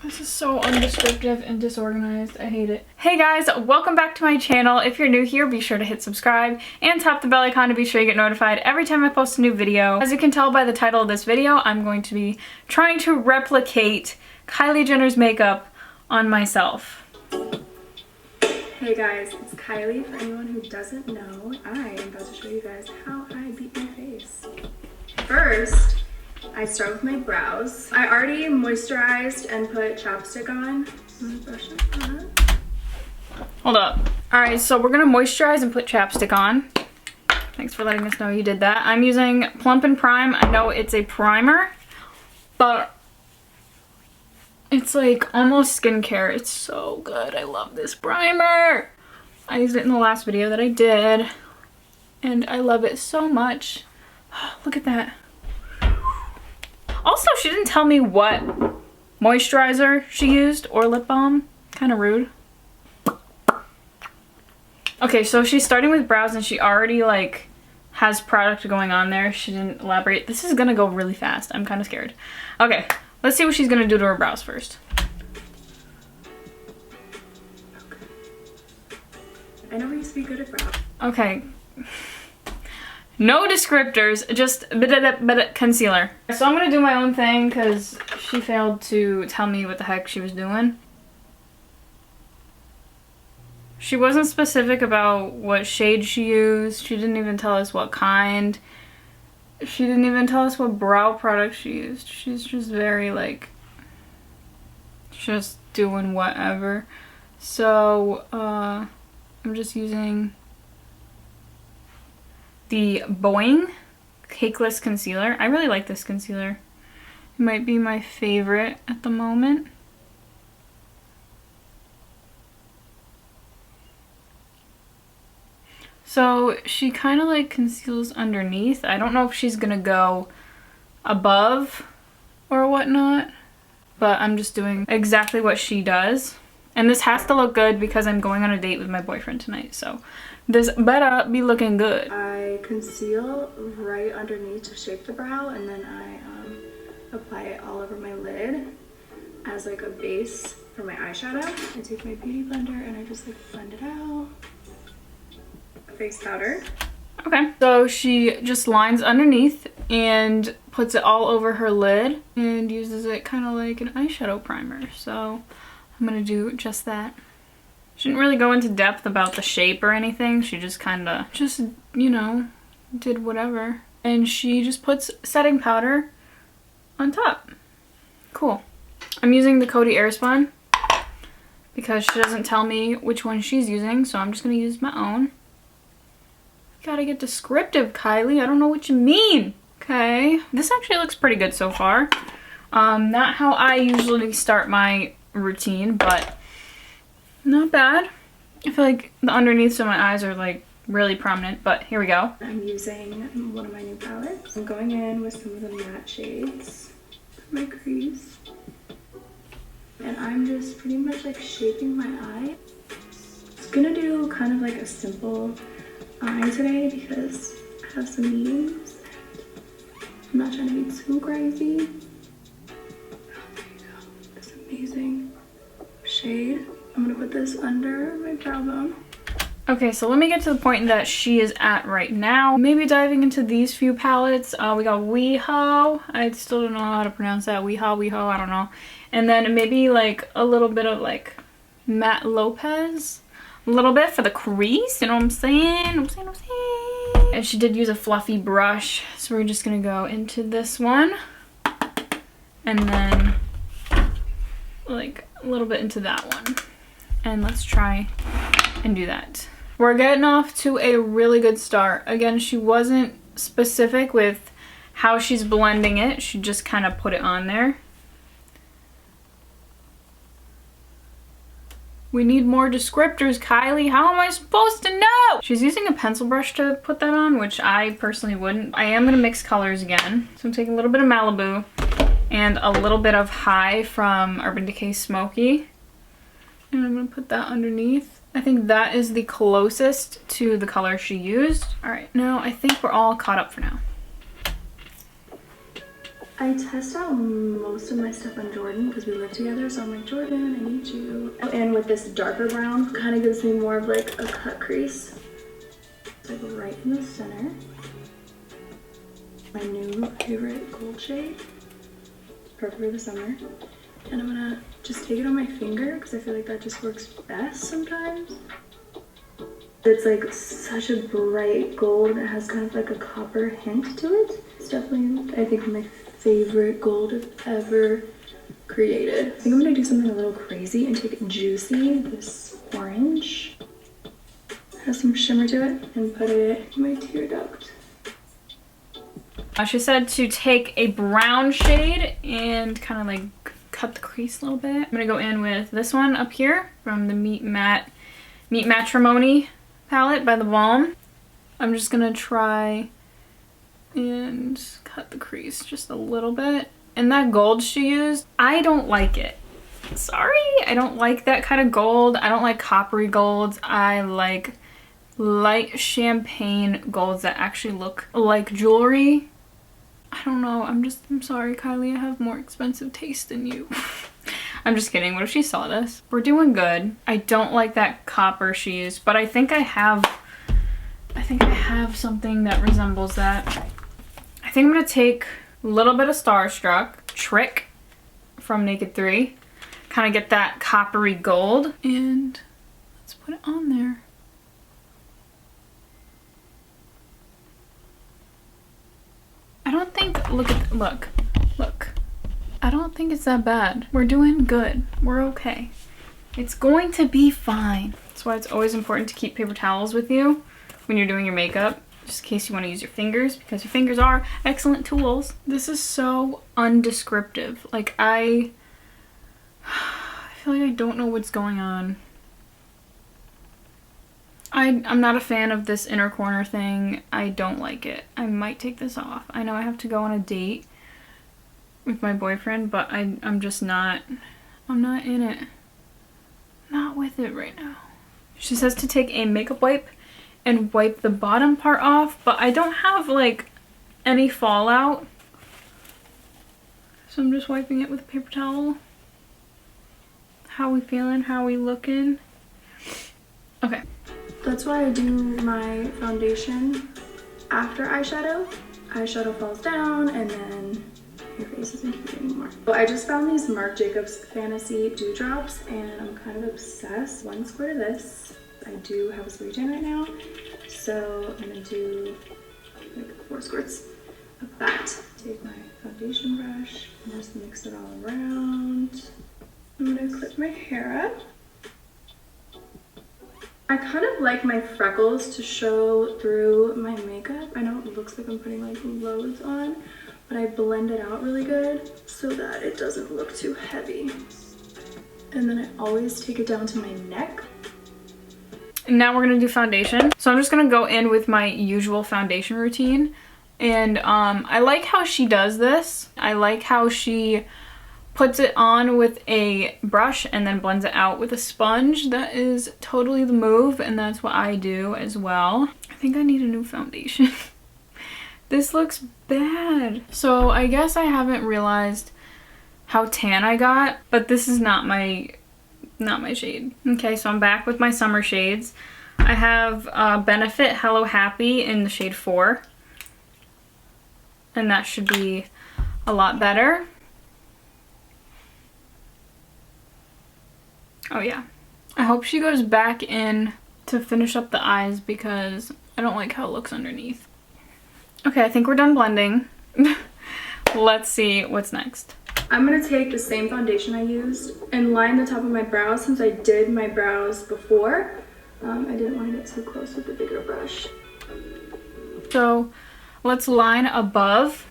This is so undescriptive and disorganized. I hate it. Hey guys, welcome back to my channel. If you're new here, be sure to hit subscribe and tap the bell icon to be sure you get notified every time I post a new video. As you can tell by the title of this video, I'm going to be trying to replicate Kylie Jenner's makeup on myself. Hey guys, it's Kylie. For anyone who doesn't know, I am about to show you guys how I beat my face. First, I start with my brows. I already moisturized and put chapstick on. I'm gonna brush it on. Hold up. Alright, so we're gonna moisturize and put chapstick on. Thanks for letting us know you did that. I'm using Plump and Prime. I know it's a primer, but it's like almost skincare. It's so good. I love this primer. I used it in the last video that I did, and I love it so much. Look at that. Also, she didn't tell me what moisturizer she used or lip balm. Kind of rude. Okay, so she's starting with brows and she already like has product going on there. She didn't elaborate. This is gonna go really fast. I'm kind of scared. Okay, let's see what she's gonna do to her brows first. Okay. I never used to be good at brows. Okay. No descriptors, just concealer. So I'm gonna do my own thing because she failed to tell me what the heck she was doing. She wasn't specific about what shade she used. She didn't even tell us what kind. She didn't even tell us what brow product she used. She's just very like, just doing whatever. So I'm just using the Boing Cakeless Concealer. I really like this concealer. It might be my favorite at the moment. So she kind of like conceals underneath. I don't know if she's gonna go above or whatnot, but I'm just doing exactly what she does. And this has to look good because I'm going on a date with my boyfriend tonight, so this better be looking good. I conceal right underneath to shape the brow, and then I apply it all over my lid as like a base for my eyeshadow. I take my beauty blender and I just like blend it out. Face powder. Okay, so she just lines underneath and puts it all over her lid and uses it kind of like an eyeshadow primer. So I'm gonna do just that. She didn't really go into depth about the shape or anything. She just kind of you know, did whatever. And she just puts setting powder on top. Cool. I'm using the Coty Airspun because she doesn't tell me which one she's using, so I'm just gonna use my own. Gotta get descriptive, Kylie. I don't know what you mean. Okay. This actually looks pretty good so far. Not how I usually start my routine, but not bad. I feel like the underneaths of my eyes are like really prominent, but here we go. I'm using one of my new palettes. I'm going in with some of the matte shades for my crease. And I'm just pretty much like shaping my eye. I'm gonna do kind of like a simple eye today because I have some meetings. I'm not trying to be too crazy. Oh, there you go. This amazing shade. I'm gonna put this under my brow bone. Okay, so let me get to the point that she is at right now. Maybe diving into these few palettes. We got WeHo. I still don't know how to pronounce that. WeHo, I don't know. And then maybe like a little bit of like Matte Lopez. A little bit for the crease, you know what I'm saying? And she did use a fluffy brush, so we're just gonna go into this one. And then like a little bit into that one. And let's try and do that. We're getting off to a really good start. Again, she wasn't specific with how she's blending it. She just kind of put it on there. We need more descriptors, Kylie. How am I supposed to know? She's using a pencil brush to put that on, which I personally wouldn't. I am gonna mix colors again. So I'm taking a little bit of Malibu and a little bit of High from Urban Decay Smoky. And I'm gonna put that underneath. I think that is the closest to the color she used. All right, now I think we're all caught up for now. I test out most of my stuff on Jordan because we live together, so I'm like, Jordan, I need you. And with this darker brown, kind of gives me more of like a cut crease. It's like right in the center. My new favorite gold shade. Perfect for the summer. And I'm gonna just take it on my finger because I feel like that just works best sometimes. It's like such a bright gold. It has kind of like a copper hint to it. It's definitely, I think, my favorite gold I've ever created. I think I'm gonna do something a little crazy and take Juicy, this orange, has some shimmer to it, and put it in my tear duct. She said to take a brown shade and kind of like cut the crease a little bit. I'm gonna go in with this one up here from the Meet Matrimony palette by The Balm. I'm just gonna try and cut the crease just a little bit. And that gold she used, I don't like it. Sorry, I don't like that kind of gold. I don't like coppery golds. I like light champagne golds that actually look like jewelry. I don't know, I'm sorry, Kylie, I have more expensive taste than you. I'm just kidding, what if she saw this? We're doing good. I don't like that copper she used, but I think I have something that resembles that. I think I'm gonna take a little bit of Starstruck, Trick from Naked 3, kind of get that coppery gold, and let's put it on there. I don't think, look. I don't think it's that bad. We're doing good. We're okay. It's going to be fine. That's why it's always important to keep paper towels with you when you're doing your makeup, just in case you want to use your fingers, because your fingers are excellent tools. This is so undescriptive. Like, I feel like I don't know what's going on. I'm not a fan of this inner corner thing. I don't like it. I might take this off. I know I have to go on a date with my boyfriend, but I'm just not, I'm not in it. Not with it right now. She says to take a makeup wipe and wipe the bottom part off, but I don't have like any fallout. So I'm just wiping it with a paper towel. How we feeling? How we looking? Okay. That's why I do my foundation after eyeshadow. Eyeshadow falls down and then your face isn't cute anymore. So I just found these Marc Jacobs Fantasy Dewdrops and I'm kind of obsessed. 1 squirt of this. I do have a spray tan right now, so I'm gonna do like 4 squirts of that. Take my foundation brush and just mix it all around. I'm gonna clip my hair up. I kind of like my freckles to show through my makeup. I know it looks like I'm putting like loads on, but I blend it out really good so that it doesn't look too heavy. And then I always take it down to my neck. Now we're gonna do foundation. So I'm just gonna go in with my usual foundation routine. And I like how she does this. I like how she puts it on with a brush and then blends it out with a sponge. That is totally the move, and that's what I do as well. I think I need a new foundation. This looks bad. So I guess I haven't realized how tan I got, but this is not my shade. Okay, so I'm back with my summer shades. I have Benefit Hello Happy in the shade 4. And that should be a lot better. Oh yeah. I hope she goes back in to finish up the eyes because I don't like how it looks underneath. Okay, I think we're done blending. Let's see what's next. I'm gonna take the same foundation I used and line the top of my brows since I did my brows before. I didn't want to get too close with the bigger brush. So let's line above.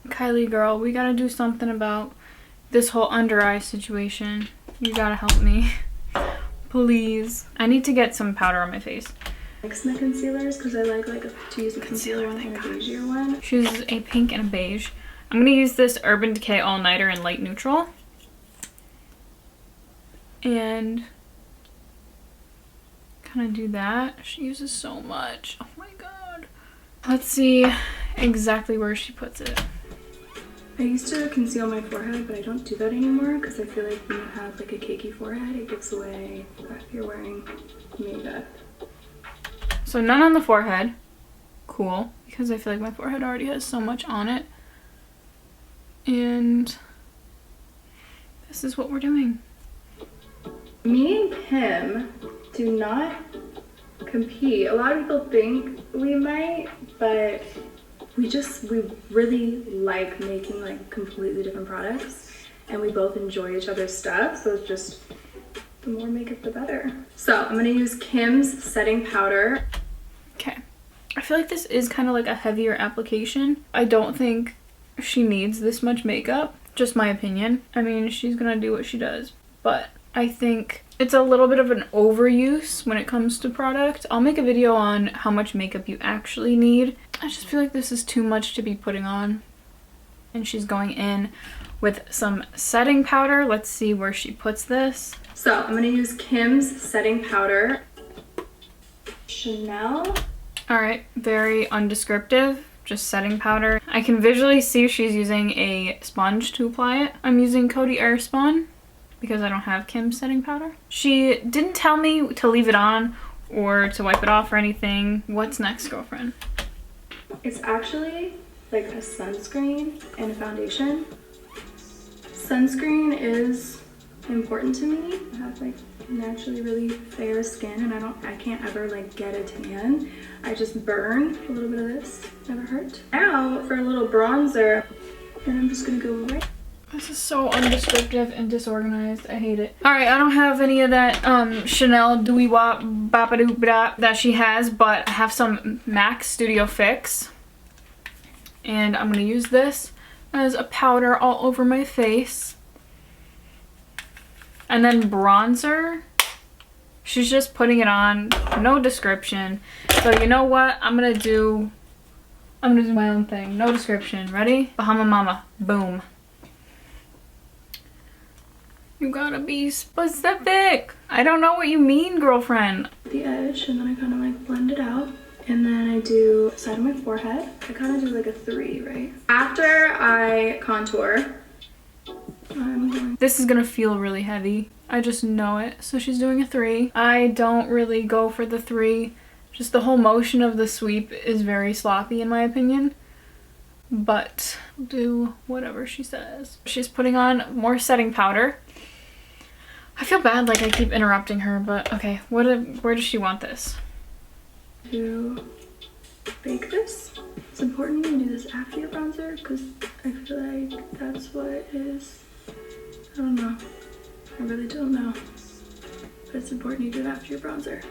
Kylie girl, we gotta do something about this whole under eye situation. You gotta help me. Please. I need to get some powder on my face. Mix my concealers because I like to use a concealer one and a beigier one. She uses a pink and a beige. I'm gonna use this Urban Decay All Nighter in light neutral. And kind of do that. She uses so much. Oh my god. Let's see exactly where she puts it. I used to conceal my forehead, but I don't do that anymore because I feel like when you have like a cakey forehead, it gives away if you're wearing makeup. So none on the forehead. Cool, because I feel like my forehead already has so much on it. And this is what we're doing. Me and Kim do not compete. A lot of people think we might, but we really like making like completely different products, and we both enjoy each other's stuff, so it's just the more makeup the better. So I'm gonna use Kim's setting powder. Okay, I feel like this is kind of like a heavier application. I don't think she needs this much makeup, just my opinion. I mean, she's gonna do what she does, but I think it's a little bit of an overuse when it comes to product. I'll make a video on how much makeup you actually need. I just feel like this is too much to be putting on. And she's going in with some setting powder. Let's see where she puts this. So I'm gonna use Kim's setting powder. Chanel. All right, very undescriptive, just setting powder. I can visually see she's using a sponge to apply it. I'm using Coty Airspun because I don't have Kim's setting powder. She didn't tell me to leave it on or to wipe it off or anything. What's next, girlfriend? It's actually like a sunscreen and a foundation. Sunscreen is important to me. I have like naturally really fair skin, and I can't ever like get a tan. I just burn. A little bit of this never hurt. Now for a little bronzer, and I'm just gonna go right. This is so undescriptive and disorganized. I hate it. All right, I don't have any of that Chanel Dewy Wop Bapadoo Bda that she has, but I have some MAC Studio Fix. And I'm gonna use this as a powder all over my face. And then bronzer. She's just putting it on, no description. So you know what? I'm gonna do my own thing. No description. Ready? Bahama Mama. Boom. You gotta be specific. I don't know what you mean, girlfriend. The edge, and then I kind of like blend it out. And then I do side of my forehead. I kind of do like a 3, right? After I contour, I'm going... This is gonna feel really heavy. I just know it. So she's doing a 3. I don't really go for the 3. Just the whole motion of the sweep is very sloppy in my opinion. But I'll do whatever she says. She's putting on more setting powder. I feel bad like I keep interrupting her, but okay. Where does she want this? To bake this. It's important you do this after your bronzer because I feel like that's what is, I don't know. I really don't know. But it's important you do it after your bronzer.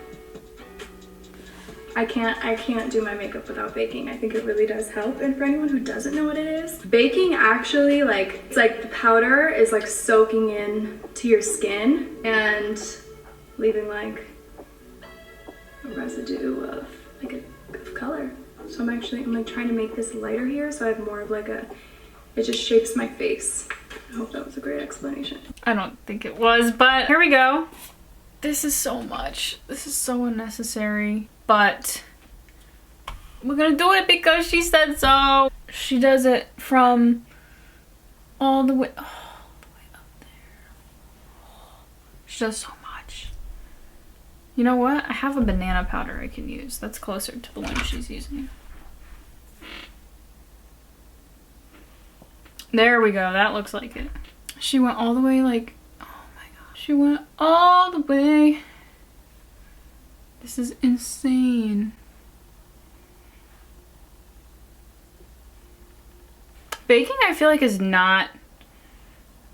I can't do my makeup without baking. I think it really does help. And for anyone who doesn't know what it is, baking actually like, it's like the powder is like soaking in to your skin and leaving like a residue of like of color. So I'm like trying to make this lighter here so I have more of like a, it just shapes my face. I hope that was a great explanation. I don't think it was, but here we go. This is so much. This is so unnecessary, but we're gonna do it because she said so. She does it from all the way up there. She does so much. You know what? I have a banana powder I can use. That's closer to the one she's using. There we go. That looks like it. She went all the way like, oh my gosh. She went all the way. This is insane. Baking, I feel like, is not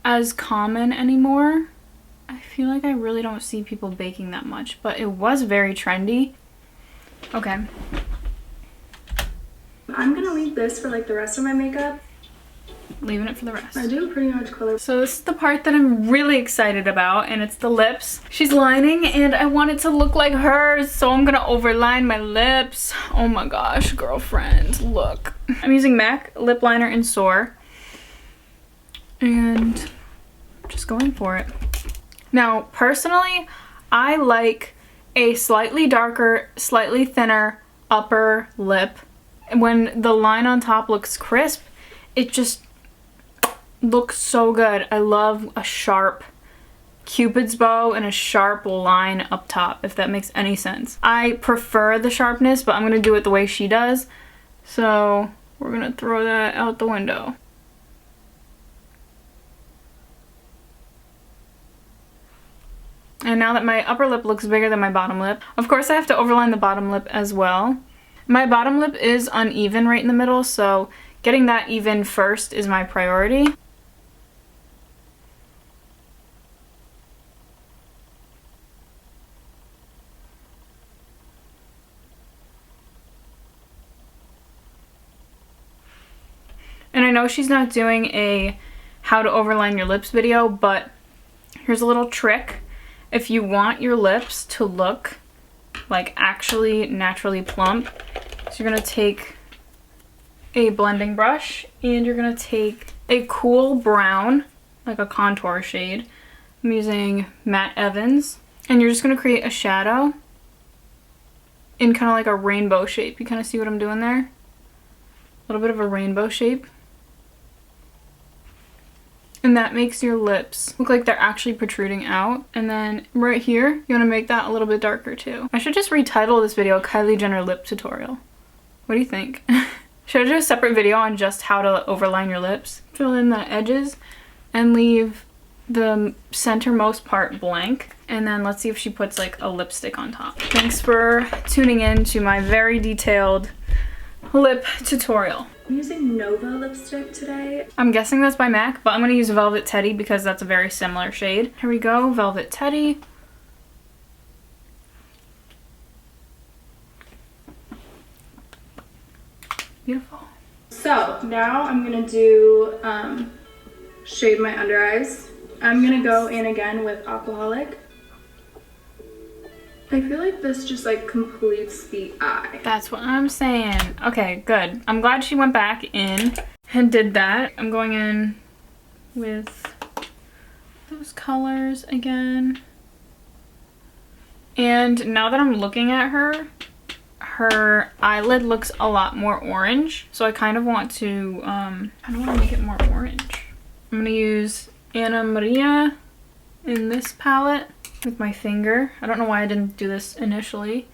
as common anymore. I feel like I really don't see people baking that much, but it was very trendy. Okay. I'm gonna leave this for like the rest of my makeup. Leaving it for the rest. I do pretty much color. So this is the part that I'm really excited about, and it's the lips. She's lining, and I want it to look like hers, so I'm gonna overline my lips. Oh my gosh, girlfriend, look. I'm using MAC lip liner in Soar, and I'm just going for it. Now, personally, I like a slightly darker, slightly thinner upper lip. When the line on top looks crisp, it just looks so good. I love a sharp Cupid's bow and a sharp line up top, if that makes any sense. I prefer the sharpness, but I'm gonna do it the way she does. So we're gonna throw that out the window. And now that my upper lip looks bigger than my bottom lip, of course I have to overline the bottom lip as well. My bottom lip is uneven right in the middle, so getting that even first is my priority. And I know she's not doing a how to overline your lips video, but here's a little trick. If you want your lips to look like actually naturally plump, so you're gonna take a blending brush and you're gonna take a cool brown, like a contour shade. I'm using Matte Evans, and you're just gonna create a shadow in kind of like a rainbow shape. You kind of see what I'm doing there? A little bit of a rainbow shape. And that makes your lips look like they're actually protruding out. And then right here, you want to make that a little bit darker too. I should just retitle this video Kylie Jenner lip tutorial. What do you think? Should I do a separate video on just how to overline your lips? Fill in the edges and leave the centermost part blank. And then let's see if she puts like a lipstick on top. Thanks for tuning in to my very detailed lip tutorial. I'm using Nova lipstick today. I'm guessing that's by MAC, but I'm going to use Velvet Teddy because that's a very similar shade. Here we go, Velvet Teddy. Beautiful. So now I'm going to do shade my under eyes. I'm going to go in again with Aquaholic. I feel like this just like completes the eye. That's what I'm saying. Okay, good. I'm glad she went back in and did that. I'm going in with those colors again. And now that I'm looking at her, her eyelid looks a lot more orange. So I kind of want to, I don't want to make it more orange. I'm gonna use Anna Maria in this palette with my finger. I don't know why I didn't do this initially.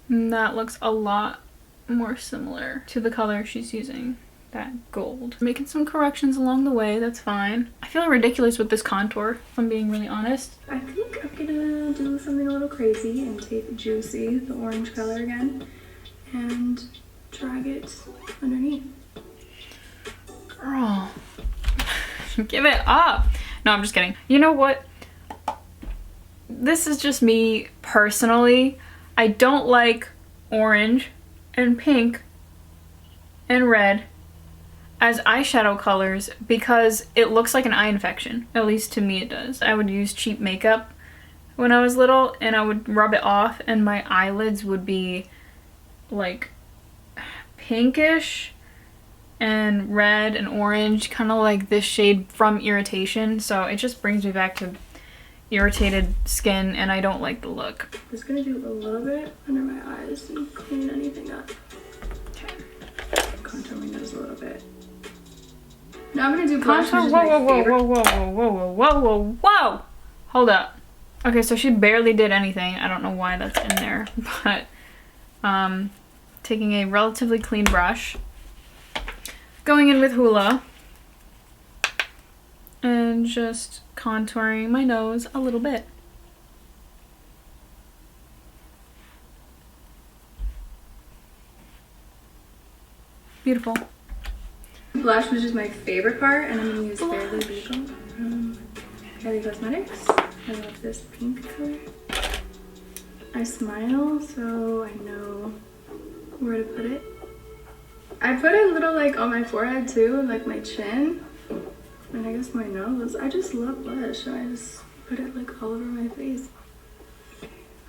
And that looks a lot more similar to the color she's using, that gold. Making some corrections along the way, that's fine. I feel ridiculous with this contour, if I'm being really honest. I think I'm gonna do something a little crazy and take Juicy, the orange color again, and drag it underneath. Girl. Give it up. No, I'm just kidding. You know what? This is just me personally. I don't like orange and pink and red as eyeshadow colors because it looks like an eye infection. At least to me it does. I would use cheap makeup when I was little and I would rub it off and my eyelids would be like pinkish and red and orange, kind of like this shade from Irritation. So it just brings me back to irritated skin and I don't like the look. I'm just gonna do a little bit under my eyes and clean anything up. Okay. Contour my nose a little bit. Now I'm gonna do blush, Contour. which is Whoa, my whoa, whoa, favorite. whoa, whoa, whoa, whoa, whoa, whoa, whoa! Hold up. Okay, so she barely did anything. I don't know why that's in there, but taking a relatively clean brush, going in with Hoola, and just contouring my nose a little bit. Beautiful. Blush, which is my favorite part, and I'm gonna use Barely Legal from Kylie Cosmetics. I love this pink color. I smile, so I know where to put it. I put a little like on my forehead too, like my chin, and I guess my nose. I just love blush, so I just put it like all over my face.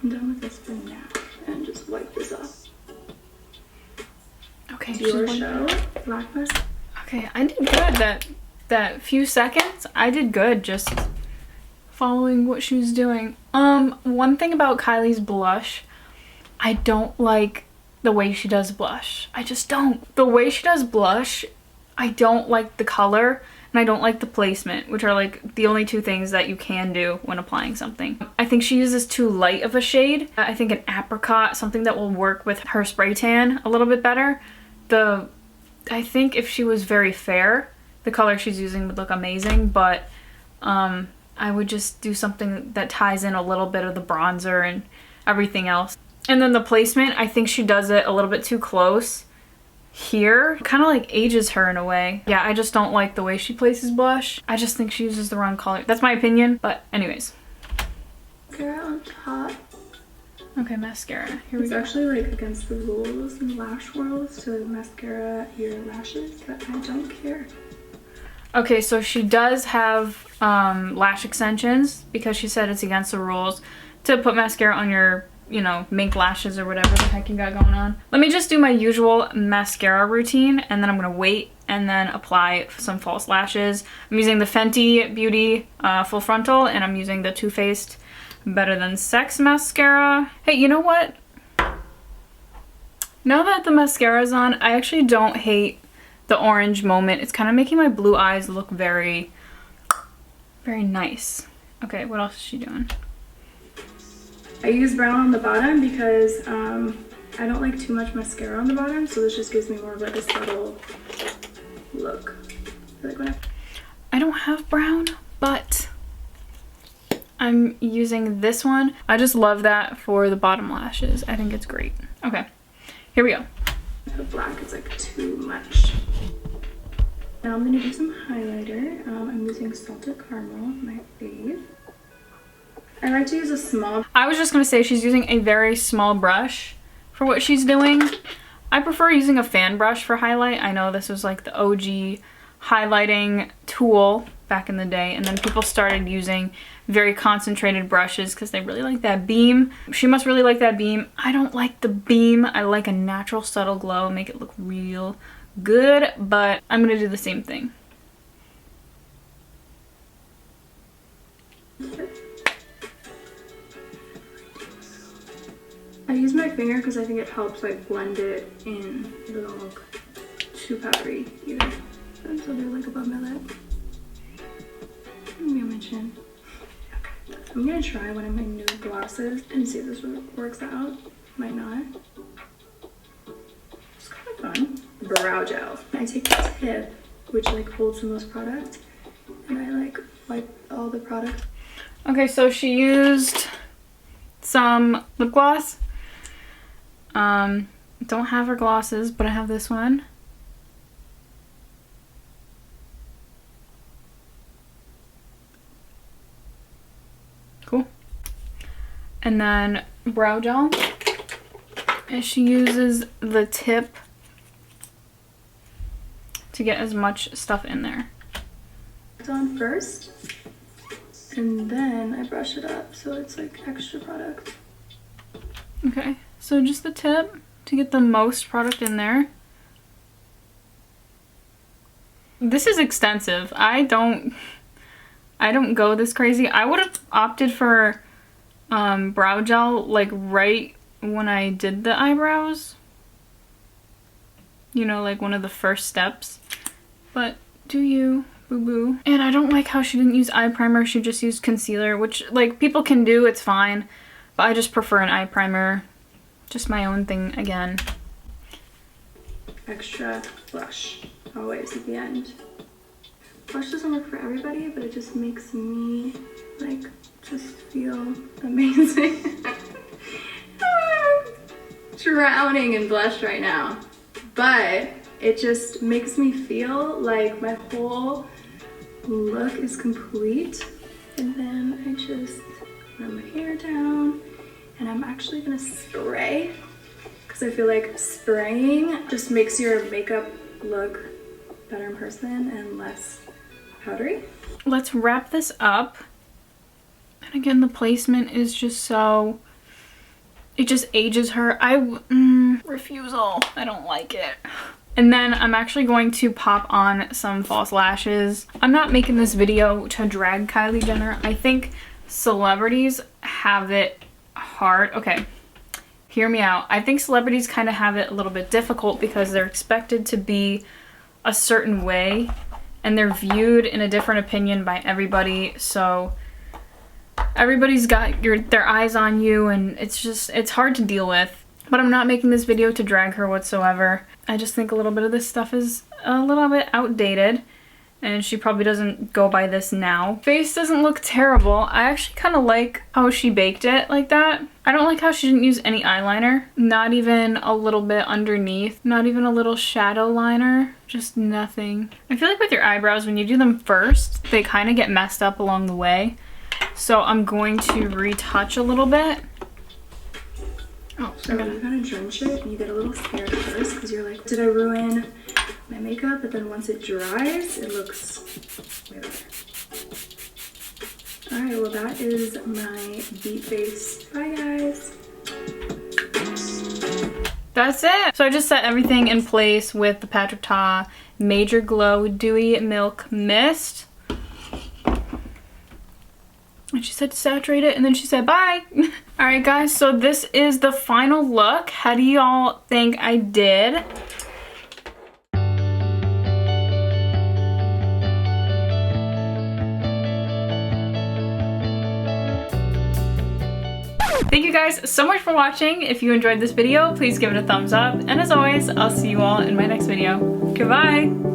I'm done with this for now, and just wipe this off. Okay, It's your show, Black Mask. Okay, I did good that few seconds. I did good just following what she was doing. One thing about Kylie's blush, I don't like the way she does blush. I just don't. The way she does blush, I don't like the color and I don't like the placement, which are like the only two things that you can do when applying something. I think she uses too light of a shade. I think an apricot, something that will work with her spray tan a little bit better. I think if she was very fair, the color she's using would look amazing, but I would just do something that ties in a little bit of the bronzer and everything else. And then the placement, I think she does it a little bit too close here. Kind of like ages her in a way. Yeah, I just don't like the way she places blush. I just think she uses the wrong color. That's my opinion, but anyways. Mascara on top. Okay, mascara. Here we go. It's actually like against the rules in lash world to mascara your lashes, but I don't care. Okay, so she does have lash extensions because she said it's against the rules to put mascara on your, you know, mink lashes or whatever the heck you got going on. Let me just do my usual mascara routine and then I'm gonna wait and then apply some false lashes. I'm using the Fenty Beauty Full Frontal and I'm using the Too Faced Better Than Sex mascara. Hey, you know what? Now that the mascara's on, I actually don't hate the orange moment. It's kind of making my blue eyes look very, very nice. Okay, what else is she doing? I use brown on the bottom because I don't like too much mascara on the bottom, so this just gives me more of like a subtle look. I don't have brown, but I'm using this one. I just love that for the bottom lashes. I think it's great. Okay, here we go. The black is like too much. Now I'm gonna do some highlighter. I'm using Salted Caramel, my fave. I like to use a small... I was just gonna say she's using a very small brush for what she's doing. I prefer using a fan brush for highlight. I know this was like the OG highlighting tool back in the day, and then people started using very concentrated brushes because they really like that beam. She must really like that beam. I don't like the beam. I like a natural subtle glow, make it look real good, but I'm gonna do the same thing. I use my finger because I think it helps like blend it in. It doesn't look too powdery either. So they're like above my lip. Maybe on my chin. Okay. I'm gonna try one of my new glosses and see if this works out. Might not. It's kind of fun. Brow gel. I take the tip, which like holds the most product, and I like wipe all the product. Okay, so she used some lip gloss. Don't have her glosses, but I have this one. Cool. And then brow gel. And she uses the tip to get as much stuff in there. It's on first, and then I brush it up so it's like extra product. Okay, so just the tip to get the most product in there. This is extensive. I don't go this crazy. I would have opted for brow gel like right when I did the eyebrows. You know, like one of the first steps. But do you, boo-boo. And I don't like how she didn't use eye primer. She just used concealer, which like people can do, it's fine. But I just prefer an eye primer. Just my own thing again. Extra blush, always at the end. Blush doesn't work for everybody, but it just makes me like just feel amazing. I'm drowning in blush right now, but it just makes me feel like my whole look is complete. And then I just run my hair down, and I'm actually gonna spray because I feel like spraying just makes your makeup look better in person and less powdery. Let's wrap this up. And again, the placement is just so, it just ages her. Refusal. I don't like it. And then I'm actually going to pop on some false lashes. I'm not making this video to drag Kylie Jenner. I think celebrities have it hard. Okay, hear me out. I think celebrities kind of have it a little bit difficult because they're expected to be a certain way and they're viewed in a different opinion by everybody. So everybody's got their eyes on you, and it's hard to deal with. But I'm not making this video to drag her whatsoever. I just think a little bit of this stuff is a little bit outdated, and she probably doesn't go by this now. Face doesn't look terrible. I actually kind of like how she baked it like that. I don't like how she didn't use any eyeliner. Not even a little bit underneath. Not even a little shadow liner. Just nothing. I feel like with your eyebrows, when you do them first, they kind of get messed up along the way. So I'm going to retouch a little bit. Oh, so you kind of drench it and you get a little scared at first because you're like, did I ruin my makeup? But then once it dries, it looks way better. Alright, well that is my beat face. Bye guys. That's it. So I just set everything in place with the Patrick Ta Major Glow Dewy Milk Mist. And she said to saturate it, and then she said bye. Alright guys, so this is the final look. How do y'all think I did? Thank you guys so much for watching. If you enjoyed this video, please give it a thumbs up. And as always, I'll see you all in my next video. Goodbye!